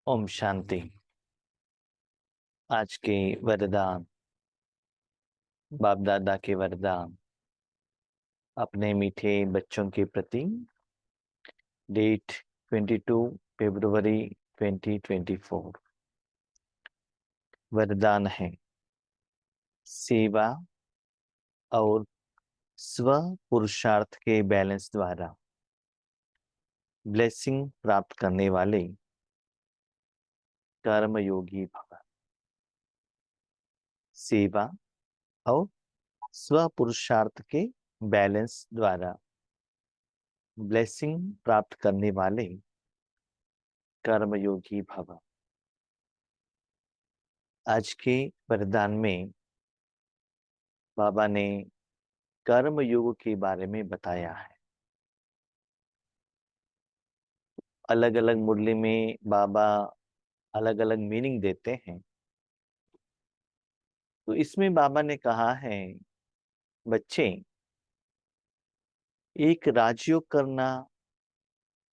ओम शांति। आज के वरदान, बाप दादा के वरदान अपने मीठे बच्चों के प्रति। डेट 22 फरवरी 2024। वरदान है सेवा और स्व पुरुषार्थ के बैलेंस द्वारा ब्लेसिंग प्राप्त करने वाले कर्मयोगी भव। सेवा और स्व पुरुषार्थ के बैलेंस द्वारा ब्लेसिंग प्राप्त करने वाले कर्मयोगी भव। आज के वरदान में बाबा ने कर्म योग के बारे में बताया है। अलग अलग मुरली में बाबा अलग अलग मीनिंग देते हैं। तो इसमें बाबा ने कहा है, बच्चे, एक राजयोग करना,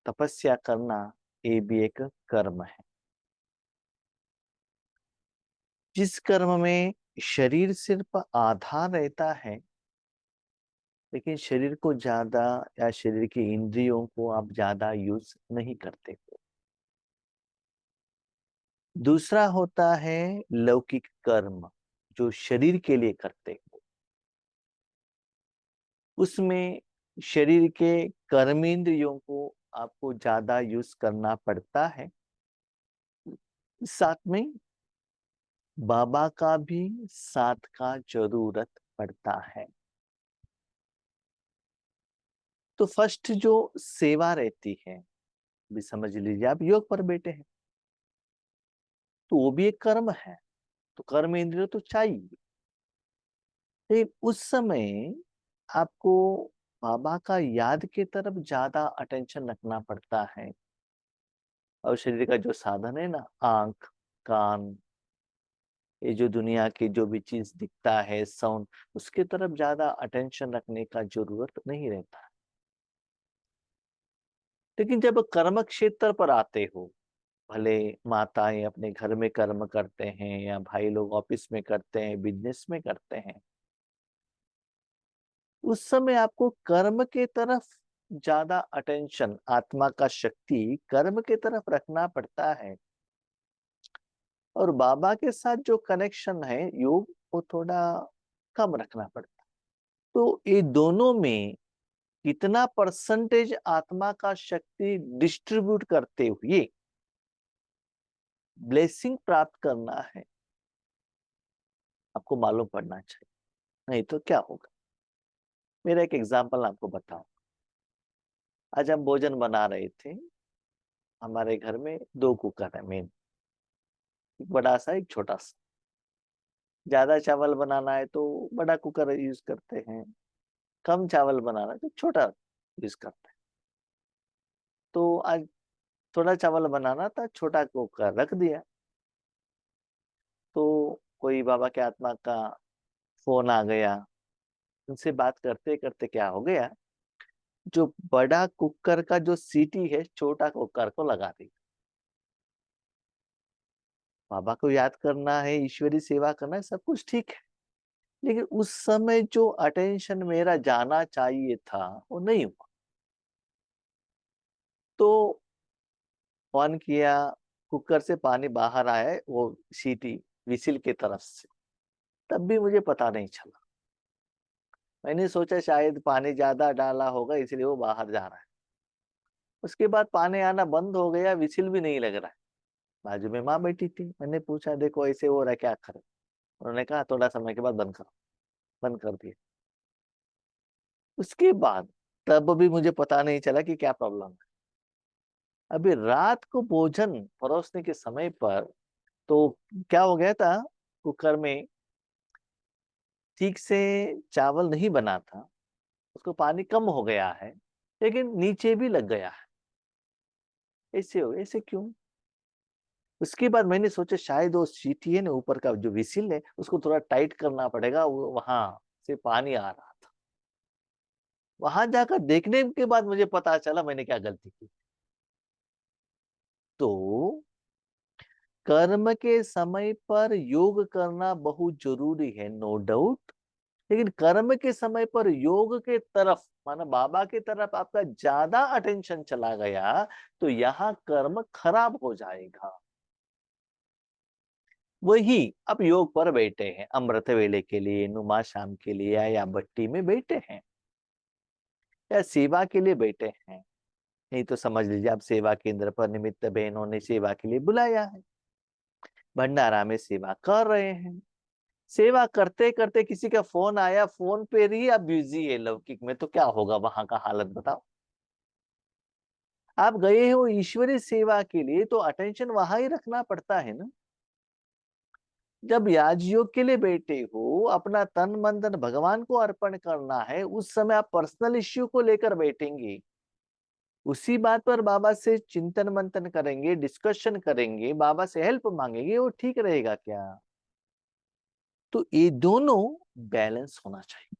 तपस्या करना, ये भी एक कर्म है। जिस कर्म में शरीर सिर्फ आधार रहता है, लेकिन शरीर को ज्यादा या शरीर की इंद्रियों को आप ज्यादा यूज नहीं करते हो। दूसरा होता है लौकिक कर्म, जो शरीर के लिए करते हो। उसमें शरीर के कर्मेंद्रियों को आपको ज्यादा यूज करना पड़ता है। साथ में बाबा का भी साथ का जरूरत पड़ता है। तो फर्स्ट जो सेवा रहती है, भी समझ लीजिए, आप योग पर बैठे हैं तो वो भी एक कर्म है। तो कर्म इंद्रिय तो चाहिए, लेकिन उस समय आपको बाबा का याद की तरफ ज्यादा अटेंशन रखना पड़ता है। और शरीर का जो साधन है ना, आंख, कान, ये जो दुनिया की जो भी चीज दिखता है, साउंड, उसके तरफ ज्यादा अटेंशन रखने का जरूरत नहीं रहता। लेकिन जब कर्म क्षेत्र पर आते हो, भले माताएं अपने घर में कर्म करते हैं या भाई लोग ऑफिस में करते हैं, बिजनेस में करते हैं, उस समय आपको कर्म के तरफ ज्यादा अटेंशन, आत्मा का शक्ति कर्म के तरफ रखना पड़ता है। और बाबा के साथ जो कनेक्शन है योग, वो थोड़ा कम रखना पड़ता है। तो ये दोनों में कितना परसेंटेज आत्मा का शक्ति डिस्ट्रीब्यूट करते हुए ब्लेसिंग प्राप्त करना है, आपको मालूम पड़ना चाहिए। नहीं तो क्या होगा। मेरा एक एग्जांपल आपको बताऊं। आज हम भोजन बना रहे थे। हमारे घर में दो कुकर है मेन, एक बड़ा सा एक छोटा सा। ज्यादा चावल बनाना है तो बड़ा कुकर यूज करते हैं, कम चावल बनाना है तो छोटा यूज करते हैं। तो आज थोड़ा चावल बनाना था, छोटा कुकर रख दिया। तो कोई बाबा के आत्मा का फोन आ गया। उनसे बात करते करते क्या हो गया, जो बड़ा कुकर का जो सीटी है छोटा कुकर को लगा दी। बाबा को याद करना है, ईश्वरी सेवा करना है, सब कुछ ठीक है, लेकिन उस समय जो अटेंशन मेरा जाना चाहिए था वो नहीं हुआ। तो ऑन किया, कुकर से पानी बाहर आया है, वो सीटी विसिल की तरफ से, तब भी मुझे पता नहीं चला। मैंने सोचा शायद पानी ज्यादा डाला होगा इसलिए वो बाहर जा रहा है। उसके बाद पानी आना बंद हो गया, विसिल भी नहीं लग रहा है। बाजू में माँ बैठी थी, मैंने पूछा देखो ऐसे हो रहा है, क्या करें। उन्होंने कहा थोड़ा समय के बाद बंद करो। बंद कर दिया। उसके बाद तब भी मुझे पता नहीं चला कि क्या प्रॉब्लम है। अभी रात को भोजन परोसने के समय पर तो क्या हो गया था, कुकर में ठीक से चावल नहीं बना था, उसको पानी कम हो गया है, लेकिन नीचे भी लग गया है। ऐसे हो, ऐसे क्यों। उसके बाद मैंने सोचा शायद वो सीटी है ना, ऊपर का जो विसिल है उसको थोड़ा टाइट करना पड़ेगा, वो वहां से पानी आ रहा था। वहां जाकर देखने के बाद मुझे पता चला मैंने क्या गलती की। तो कर्म के समय पर योग करना बहुत जरूरी है, नो डाउट। लेकिन कर्म के समय पर योग के तरफ, माना बाबा की तरफ आपका ज्यादा अटेंशन चला गया, तो यहाँ कर्म खराब हो जाएगा। वही अब योग पर बैठे हैं, अमृत वेले के लिए, नुमा शाम के लिए, या भट्टी में बैठे हैं, या सेवा के लिए बैठे हैं, नहीं तो समझ लीजिए आप सेवा केंद्र पर निमित्त बहनों ने सेवा के लिए बुलाया है, भंडारा में सेवा कर रहे हैं। सेवा करते करते किसी का फोन आया, फोन पे ही आप बिजी है लौकिक में, तो क्या होगा वहां का हालत बताओ। आप गए हो ईश्वरीय सेवा के लिए, तो अटेंशन वहां ही रखना पड़ता है ना। जब याजयोग के लिए बैठे हो, अपना तन मन धन भगवान को अर्पण करना है, उस समय आप पर्सनल इश्यू को लेकर बैठेंगे, उसी बात पर बाबा से चिंतन मंथन करेंगे, डिस्कशन करेंगे, बाबा से हेल्प मांगेंगे, वो ठीक रहेगा क्या? तो ये दोनों बैलेंस होना चाहिए।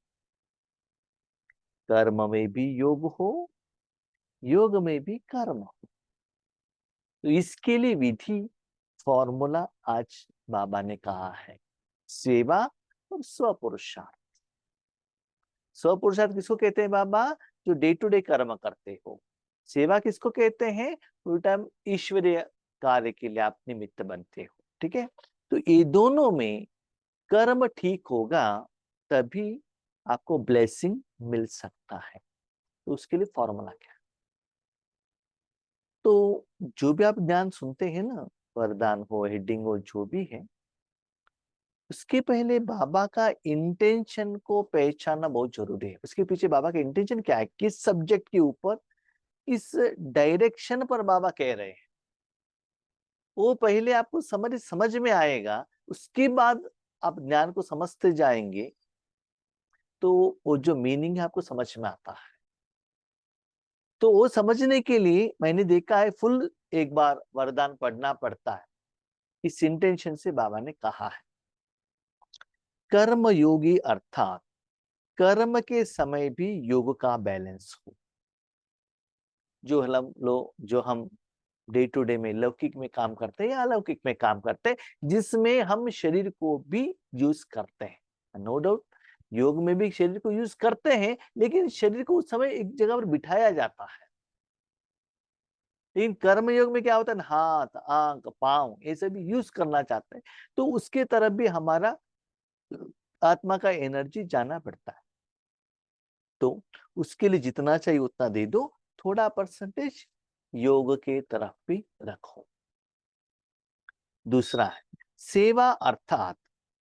कर्म में भी योग हो, योग में भी कर्म हो। तो इसके लिए विधि, फॉर्मूला आज बाबा ने कहा है, सेवा और स्वपुरुषार्थ। स्वपुरुषार्थ किसको कहते हैं बाबा? जो डे टू डे कर्म करते हो। सेवा किसको कहते हैं? फुल टाइम ईश्वरीय कार्य के लिए आप निमित्त बनते हो। ठीक है, तो ये दोनों में कर्म ठीक होगा, तभी आपको ब्लेसिंग मिल सकता है। तो उसके लिए फॉर्मूला क्या है? तो जो भी आप ज्ञान सुनते हैं ना, वरदान हो, हेडिंग हो, जो भी है, उसके पहले बाबा का इंटेंशन को पहचानना बहुत जरूरी है। उसके पीछे बाबा का इंटेंशन क्या है, किस सब्जेक्ट के ऊपर, इस डायरेक्शन पर बाबा कह रहे हैं, वो पहले आपको समझ में आएगा। उसके बाद आप ज्ञान को समझते जाएंगे, तो वो जो मीनिंग है आपको समझ में आता है। तो वो समझने के लिए मैंने देखा है, फुल एक बार वरदान पढ़ना पड़ता है। इस इंटेंशन से बाबा ने कहा है, कर्म योगी अर्थात कर्म के समय भी योग का बैलेंस हो। जो हम डे टू डे में लौकिक में काम करते हैं या अलौकिक में काम करते हैं, जिसमें हम शरीर को भी यूज करते हैं, नो डाउट योग में भी शरीर को यूज करते हैं, लेकिन शरीर को उस समय एक जगह पर बिठाया जाता है। लेकिन कर्म योग में क्या होता है, हाथ, आंख, पांव, ये सब यूज करना चाहते हैं, तो उसके तरफ भी हमारा आत्मा का एनर्जी जाना पड़ता है। तो उसके लिए जितना चाहिए उतना दे दो, थोड़ा परसेंटेज योग के तरफ भी रखो। दूसरा है सेवा अर्थात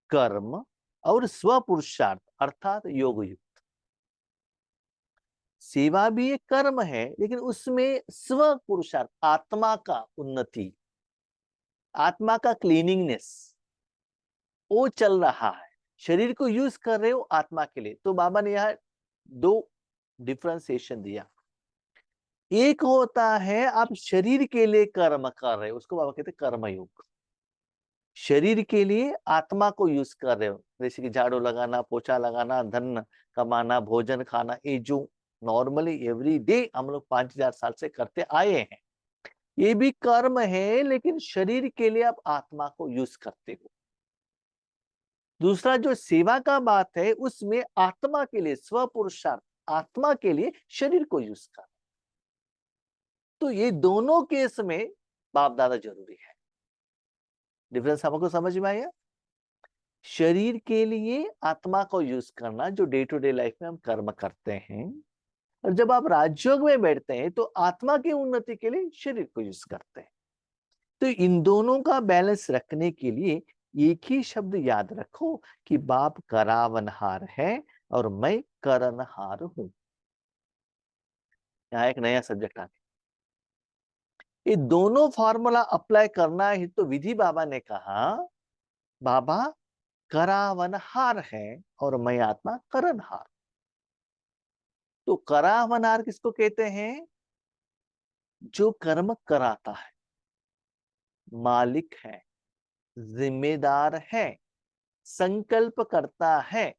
कर्म और स्वपुरुषार्थ अर्थात योग युक्त। सेवा भी एक कर्म है, लेकिन उसमें स्व पुरुषार्थ, आत्मा का उन्नति, आत्मा का क्लीनिंगनेस, वो चल रहा है। शरीर को यूज कर रहे हो आत्मा के लिए। तो बाबा ने यहाँ दो डिफ्रेंसिएशन दिया। एक होता है आप शरीर के लिए कर्म कर रहे हो, उसको बाबा कहते हैं कर्मयोग। शरीर के लिए आत्मा को यूज कर रहे हो, जैसे कि झाड़ू लगाना, पोछा लगाना, धन कमाना, भोजन खाना, ये जो नॉर्मली एवरी डे हम लोग 5000 साल से करते आए हैं, ये भी कर्म है, लेकिन शरीर के लिए आप आत्मा को यूज करते हो। दूसरा जो सेवा का बात है, उसमें आत्मा के लिए स्व पुरुषार्थ, आत्मा के लिए शरीर को यूज कर। तो ये दोनों केस में बाप दादा जरूरी है। डिफरेंस हमको समझ में आया? शरीर के लिए आत्मा को यूज करना, जो डे टू डे लाइफ में हम कर्म करते हैं, और जब आप राजयोग में बैठते हैं तो आत्मा की उन्नति के लिए शरीर को यूज करते हैं। तो इन दोनों का बैलेंस रखने के लिए एक ही शब्द याद रखो कि बाप करावनहार है और मैं करनहार हूं। यहाँ एक नया सब्जेक्ट आ गया। ये दोनों फॉर्मूला अप्लाई करना है, तो विधि बाबा ने कहा, बाबा करावनहार है और मैं आत्मा करनहार। तो करावनहार किसको कहते हैं? जो कर्म कराता है, मालिक है, जिम्मेदार है, संकल्प करता है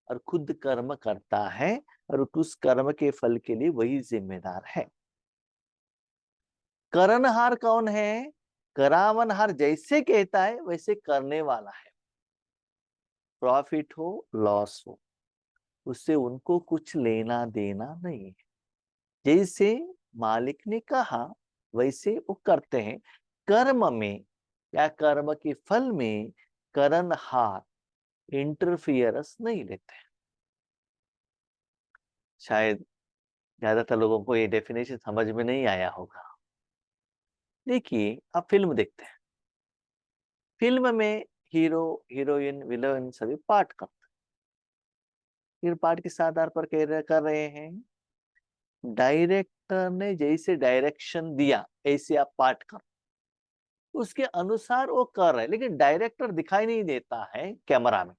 और खुद कर्म करता है, और उस कर्म के फल के लिए वही जिम्मेदार है। करनहार कौन है? करावनहार जैसे कहता है वैसे करने वाला है। प्रॉफिट हो लॉस हो, उससे उनको कुछ लेना देना नहीं है। जैसे मालिक ने कहा वैसे वो करते हैं। कर्म में या कर्म के फल में करनहार इंटरफियरेंस नहीं लेते हैं। शायद ज्यादातर लोगों को ये डेफिनेशन समझ में नहीं आया होगा। देखिए, आप फिल्म देखते हैं, फिल्म में हीरो हीरोइन विलन सभी पार्ट करते हैं। फिर पार्ट किस आधार पर कर रहे हैं? डायरेक्टर ने जैसे डायरेक्शन दिया ऐसे आप पार्ट कर, उसके अनुसार वो कर रहे हैं, लेकिन डायरेक्टर दिखाई नहीं देता है कैमरा में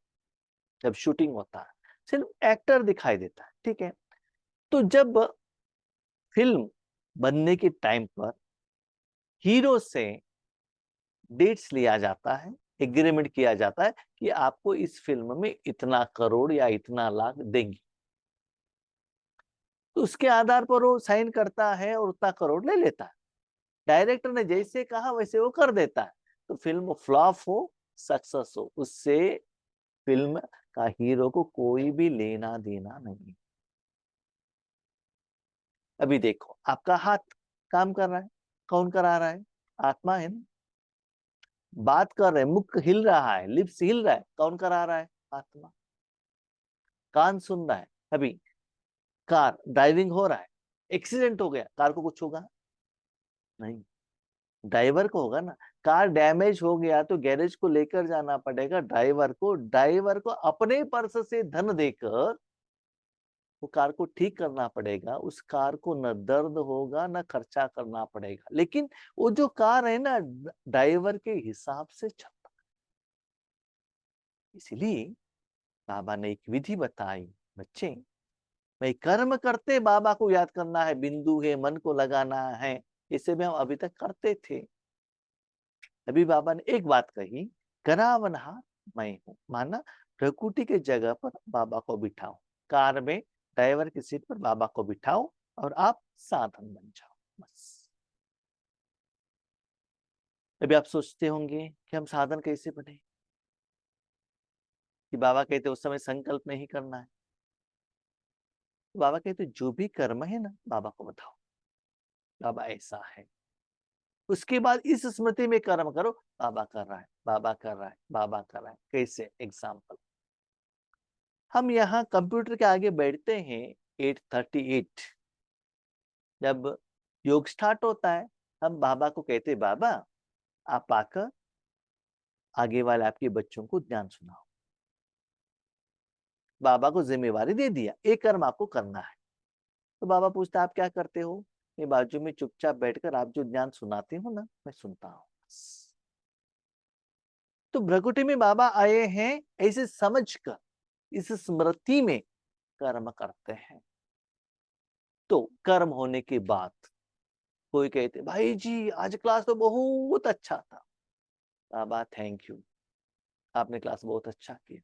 जब शूटिंग होता है, सिर्फ एक्टर दिखाई देता है। ठीक है, तो जब फिल्म बनने के टाइम पर हीरो से डेट्स लिया जाता है, एग्रीमेंट किया जाता है कि आपको इस फिल्म में इतना करोड़ या इतना लाख देंगे, तो उसके आधार पर वो साइन करता है और उतना करोड़ ले लेता है। डायरेक्टर ने जैसे कहा वैसे वो कर देता है, तो फिल्म फ्लॉप हो सक्सेस हो, उससे फिल्म का हीरो को कोई भी लेना देना नहीं। अभी देखो, आपका हाथ काम कर रहा है, कौन करा रहा है? आत्मा है ना। बात कर रहे हैं, मुख हिल रहा है, लिप्स हिल रहा है, कौन करा रहा है? आत्मा। कान सुन रहा है। अभी कार ड्राइविंग हो रहा है, एक्सीडेंट हो गया, कार को कुछ होगा नहीं, ड्राइवर को होगा ना। कार डैमेज हो गया तो गैरेज को लेकर जाना पड़ेगा ड्राइवर को, ड्राइवर को अपने पर्स से धन देकर वो कार को ठीक करना पड़ेगा। उस कार को न दर्द होगा न खर्चा करना पड़ेगा, लेकिन वो जो कार है ना ड्राइवर के हिसाब से चलता। इसलिए बाबा ने एक विधि बताई, बच्चे भाई कर्म करते बाबा को याद करना है, बिंदु है, मन को लगाना है, इसे भी हम अभी तक करते थे। अभी बाबा ने एक बात कही, करावनहार मैं हूं, माना प्रकृति के जगह पर बाबा को बिठाओ, कार में ड्राइवर की सीट पर बाबा को बिठाओ और आप साधन बन जाओ, बस। अभी आप सोचते होंगे कि हम साधन कैसे बने, कि बाबा कहते उस समय संकल्प नहीं करना है। तो बाबा कहते जो भी कर्म है ना बाबा को बताओ, बाबा ऐसा है। उसके बाद इस स्मृति में कर्म करो, बाबा कर रहा है, बाबा कर रहा है, बाबा कर रहा है। कैसे? एग्जाम्पल, हम यहाँ कंप्यूटर के आगे बैठते हैं 8:38, जब योग स्टार्ट होता है हम बाबा को कहते बाबा आप आकर आगे वाले आपके बच्चों को ज्ञान सुनाओ। बाबा को जिम्मेवारी दे दिया, एक कर्म आपको करना है। तो बाबा पूछता आप क्या करते हो? ये बाजू में चुपचाप बैठकर आप जो ज्ञान सुनाते हो ना मैं सुनता हूँ। तो भ्रकुटी में बाबा आए हैं ऐसे समझकर, इस स्मृति में कर्म करते हैं। तो कर्म होने के बाद कोई कहते भाई जी आज क्लास तो बहुत अच्छा था। बाबा थैंक यू, आपने क्लास बहुत अच्छा किया।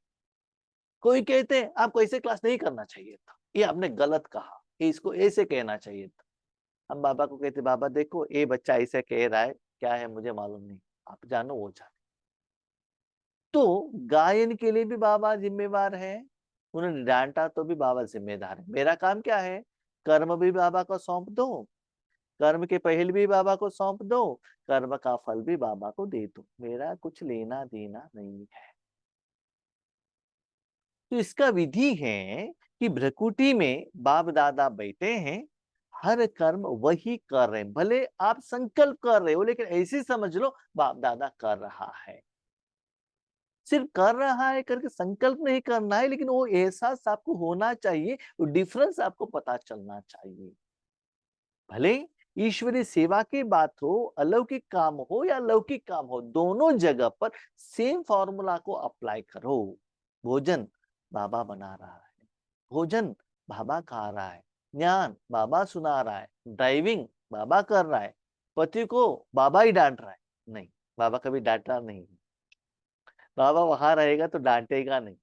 कोई कहते हैं आपको ऐसे क्लास नहीं करना चाहिए था, ये आपने गलत कहा, ये इसको ऐसे कहना चाहिए था। हम बाबा को कहते बाबा देखो ये बच्चा ऐसे कह रहा है, क्या है मुझे मालूम नहीं, आप जानो वो जाने। तो गायन के लिए भी बाबा जिम्मेवार है, उन्होंने डांटा तो भी बाबा जिम्मेदार है। मेरा काम क्या है? कर्म भी बाबा को सौंप दो, कर्म के पहल भी बाबा को सौंप दो, कर्म का फल भी बाबा को दे दो, मेरा कुछ लेना देना नहीं है। तो इसका विधि है कि भ्रकुटी में बाप दादा बैठे हैं, हर कर्म वही कर रहे हैं, भले आप संकल्प कर रहे हो लेकिन ऐसे समझ लो बाप दादा कर रहा है। सिर्फ कर रहा है करके संकल्प नहीं करना है, लेकिन वो एहसास आपको होना चाहिए, वो डिफरेंस आपको पता चलना चाहिए। भले ईश्वरीय सेवा की बात हो, अलौकिक काम हो या लौकिक काम हो, दोनों जगह पर सेम फॉर्मूला को अप्लाई करो। भोजन बाबा बना रहा है, भोजन बाबा खा रहा है, ज्ञान बाबा सुना रहा है, ड्राइविंग बाबा कर रहा है, पति को बाबा ही डांट रहा है। नहीं, बाबा कभी डांटा नहीं, बाबा वहां रहेगा तो डांटेगा नहीं।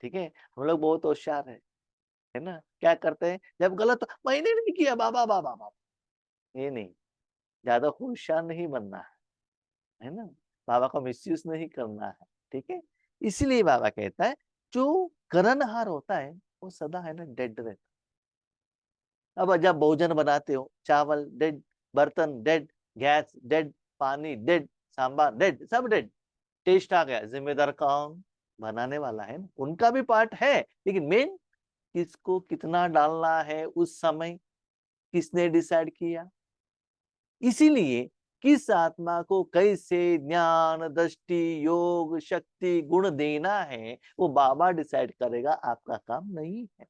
ठीक है, हम लोग बहुत होशियार है ना, क्या करते हैं जब गलत मैंने नहीं किया बाबा बाबा बाबा, ये नहीं, ज्यादा होशियार नहीं बनना है। है ना? बाबा का मिसयूज नहीं करना है, ठीक है? इसलिए बाबा कहता है जो करनहार होता है वो सदा है ना डेड रहता है। अब जब भोजन बनाते हो, चावल डेड, बर्तन डेड, गैस डेड, पानी डेड, सांभर डेड, सब डेड। टेस्ट आ गया, जिम्मेदार कौन? बनाने वाला है ना, उनका भी पार्ट है, लेकिन मेन किसको कितना डालना है उस समय किसने डिसाइड किया? इसीलिए किस आत्मा को कैसे ज्ञान, दृष्टि, योग, शक्ति, गुण देना है वो बाबा डिसाइड करेगा, आपका काम नहीं है।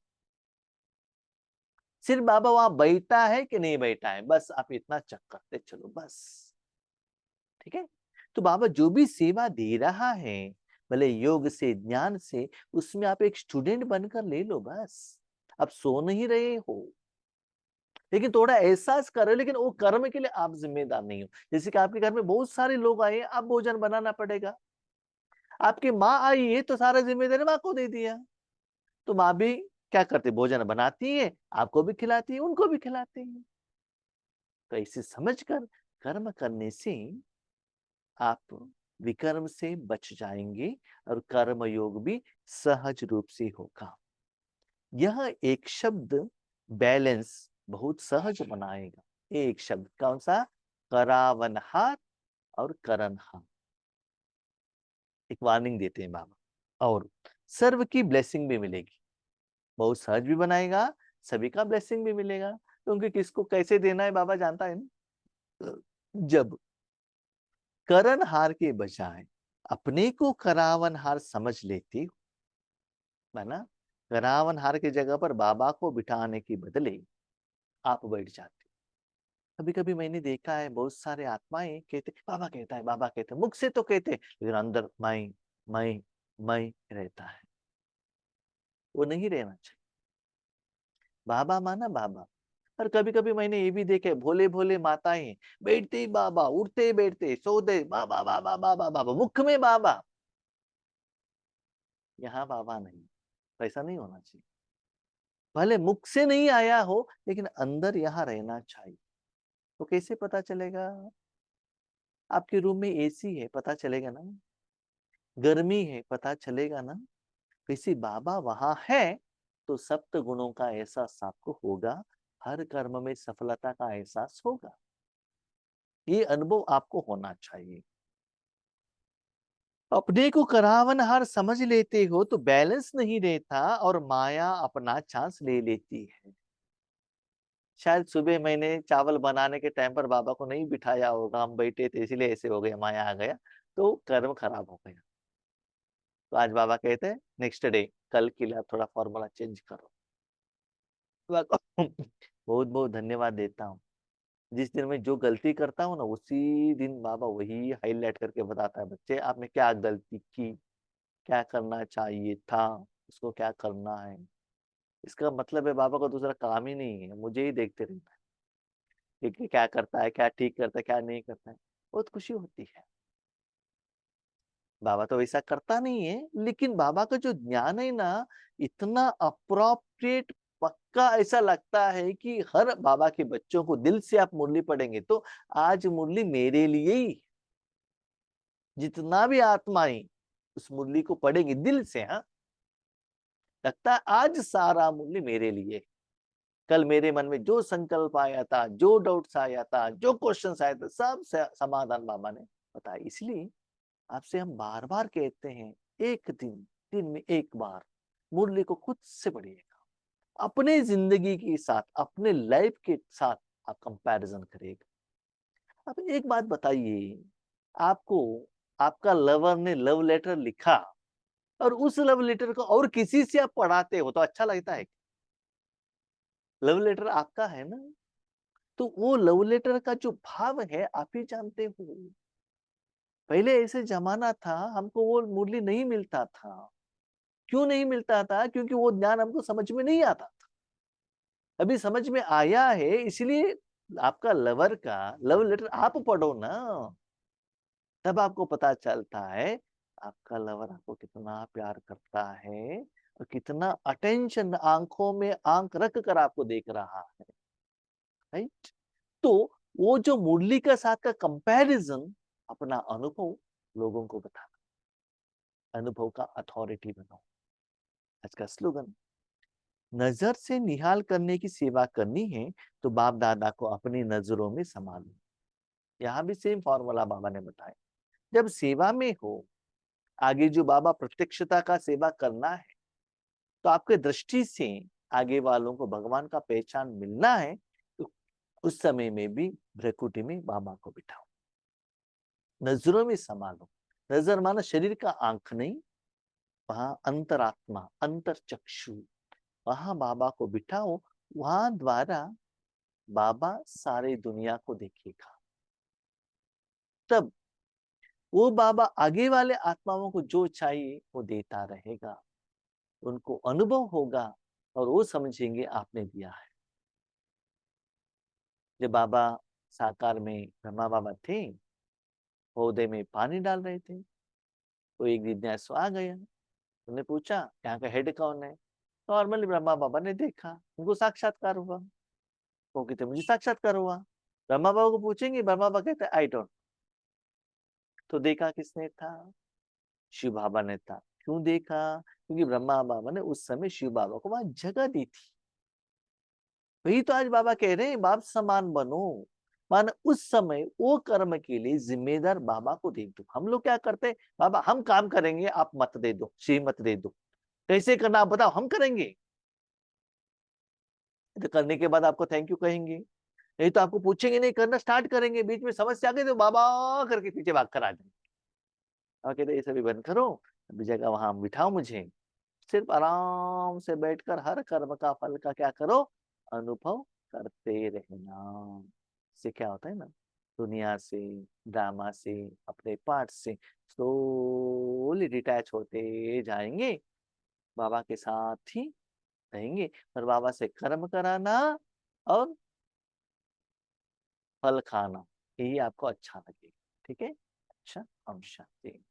सिर्फ बाबा वहां बैठा है कि नहीं बैठा है, बस आप इतना चेक करते चलो बस, ठीक है? तो बाबा जो भी सेवा दे रहा है, भले योग से, ज्ञान से, उसमें आप एक स्टूडेंट बनकर ले लो बस। आप सो नहीं रहे हो, लेकिन थोड़ा एहसास करो, लेकिन वो कर्म के लिए आप जिम्मेदार नहीं हो। जैसे कि आपके घर में बहुत सारे लोग आए, अब भोजन बनाना पड़ेगा। आपकी माँ आई है तो सारा जिम्मेदारी माँ को दे दिया, तो माँ भी क्या करती, भोजन बनाती है, आपको भी खिलाती है, उनको भी खिलाती है। तो इसे समझकर कर्म करने से आप विकर्म से बच जाएंगे और कर्म योग भी सहज रूप से होगा। यह एक शब्द बैलेंस बहुत सहज बनाएगा। एक शब्द कौन सा? करावनहार और करनहार। एक वार्निंग देते हैं बाबा, और सर्व की ब्लेसिंग भी मिलेगी। बहुत सहज भी बनाएगा, सभी का ब्लेसिंग भी मिलेगा, क्योंकि किसको कैसे देना है बाबा जानता है ना। जब करनहार के बजाय अपने को करावनहार समझ लेते हो, है ना, करावनहार की जगह पर बाबा को बिठाने के बदले आप बैठ जाते। कभी कभी मैंने देखा है बहुत सारे आत्माएं कहते बाबा कहता है, बाबा कहते, मुख से तो कहते लेकिन अंदर मैं रहता है। वो नहीं रहना चाहिए। बाबा माना बाबा। और कभी कभी मैंने ये भी देखे भोले भोले माताएं बैठते ही बाबा, उठते बैठते सोते बाबा बाबा बाबा बाबा, मुख में बाबा, यहाँ बाबा नहीं। ऐसा नहीं होना चाहिए। भले मुख से नहीं आया हो, लेकिन अंदर यहाँ रहना चाहिए। तो कैसे पता चलेगा? आपके रूम में एसी है, पता चलेगा ना। गर्मी है, पता चलेगा ना। किसी बाबा वहां है तो सप्त गुणों का एहसास आपको होगा, हर कर्म में सफलता का एहसास होगा। ये अनुभव आपको होना चाहिए। अपने को करावनहार समझ लेते हो तो बैलेंस नहीं रहता और माया अपना चांस ले लेती है। शायद सुबह मैंने चावल बनाने के टाइम पर बाबा को नहीं बिठाया होगा, हम बैठे थे इसलिए ऐसे हो गया, माया आ गया, तो कर्म खराब हो गया। तो आज बाबा कहते हैं नेक्स्ट डे, कल के लिए आप थोड़ा फॉर्मूला चेंज करो। बाबा को बहुत बहुत धन्यवाद देता हूँ। जिस दिन मैं जो गलती करता हूँ ना, उसी दिन बाबा वही हाईलाइट करके बताता है, बच्चे आपने क्या गलती की, क्या करना चाहिए था, उसको क्या करना है। इसका मतलब है बाबा को दूसरा काम ही नहीं है, मुझे ही देखते रहता है कि क्या करता है, क्या ठीक करता है, क्या नहीं करता है। बहुत खुशी होती है। बाबा तो वैसा करता नहीं है, लेकिन बाबा का जो ज्ञान है ना, इतना अप्रोप्रिएट, पक्का, ऐसा लगता है कि हर बाबा के बच्चों को दिल से आप मुरली पढ़ेंगे तो आज मुरली मेरे लिए ही। जितना भी आत्माएं उस मुरली को पढ़ेंगे दिल से, हाँ, लगता है आज सारा मुरली मेरे लिए। कल मेरे मन में जो संकल्प आया था, जो डाउट्स आया था, जो क्वेश्चंस आए थे, सब समाधान बाबा ने बताया। इसलिए आपसे हम बार बार कहते हैं, एक दिन में एक बार मुरली को खुद से पढ़िएगा। अपने जिंदगी के साथ, अपने लाइफ के साथ आप कंपैरिजन करिएगा। अब एक बात बताइए, आपको आपका लवर ने लव लेटर लिखा और उस लव लेटर को और किसी से आप पढ़ाते हो तो अच्छा लगता है? लव लेटर आपका है ना, तो वो लव लेटर का जो भाव है आप ही जानते हो। पहले ऐसे जमाना था, हमको वो मुरली नहीं मिलता था। क्यों नहीं मिलता था? क्योंकि वो ज्ञान हमको समझ में नहीं आता था। अभी समझ में आया है, इसलिए आपका लवर का लव लेटर आप पढ़ो ना, तब आपको पता चलता है आपका लवर आपको कितना प्यार करता है और कितना अटेंशन, आंखों में आंख रख कर आपको देख रहा है। राइट? तो वो जो मुरली का साथ का कंपैरिजन अपना अनुभव लोगों को बताना, अनुभव का अथॉरिटी बनो। आज का स्लोगन, नजर से निहाल करने की सेवा करनी है तो बाप दादा को अपनी नजरों में संभालो। यहाँ भी सेम फॉर्मूला बाबा ने बताया। जब सेवा में हो, आगे जो बाबा प्रत्यक्षता का सेवा करना है, तो आपके दृष्टि से आगे वालों को भगवान का पहचान मिलना है, तो उस समय में भी भ्रकुटी में बाबा को बिठाओ, नजरों में संभालो। नजर माना शरीर का आंख नहीं, वहां अंतरात्मा, अंतर चक्षु, वहां बाबा को बिठाओ। वहां द्वारा बाबा सारे दुनिया को देखेगा। तब वो बाबा आगे वाले आत्माओं को जो चाहिए वो देता रहेगा, उनको अनुभव होगा और वो समझेंगे आपने दिया है। जब बाबा साकार में ब्रह्मा बाबा थे, पौधे में पानी डाल रहे थे, तो एक जिज्ञासु आ गया। उन्होंने पूछा यहाँ का हेड कौन है? नॉर्मली ब्रह्मा बाबा ने देखा, उनको साक्षात्कार हुआ। वो कहते मुझे साक्षात्कार हुआ। ब्रह्मा बाबा को पूछेंगे, ब्रह्मा बाबा कहते आई डोंट। तो देखा किसने था? शिव बाबा ने था। क्यों देखा? क्योंकि ब्रह्मा बाबा ने उस समय शिव बाबा को वहां जगह दी थी। वही तो आज बाबा कह रहे हैं, बाप समान बनो। मान उस समय वो कर्म के लिए जिम्मेदार बाबा को दे दो। हम लोग क्या करते हैं, बाबा हम काम करेंगे, आप मत दे दो, श्री मत दे दो। कैसे करना आप बताओ, हम करेंगे। तो करने के बाद आपको थैंक यू कहेंगे, नहीं तो आपको पूछेंगे नहीं, करना स्टार्ट करेंगे, बीच में समस्या आ गई तो बाबा करके पीछे भाग कर आ जाए। और कहते ये सभी बंद करो, अभी जगह वहां बिठाओ मुझे, सिर्फ आराम से बैठकर हर कर्म का फल का क्या करो, अनुभव करते रहना। इससे क्या होता है ना, दुनिया से, ड्रामा से, अपने पार्ट से स्लोली डिटैच होते जाएंगे, बाबा के साथ ही रहेंगे। पर बाबा से कर्म कराना और फल खाना, यही आपको अच्छा लगेगा। ठीक है, अच्छा, हम शांति।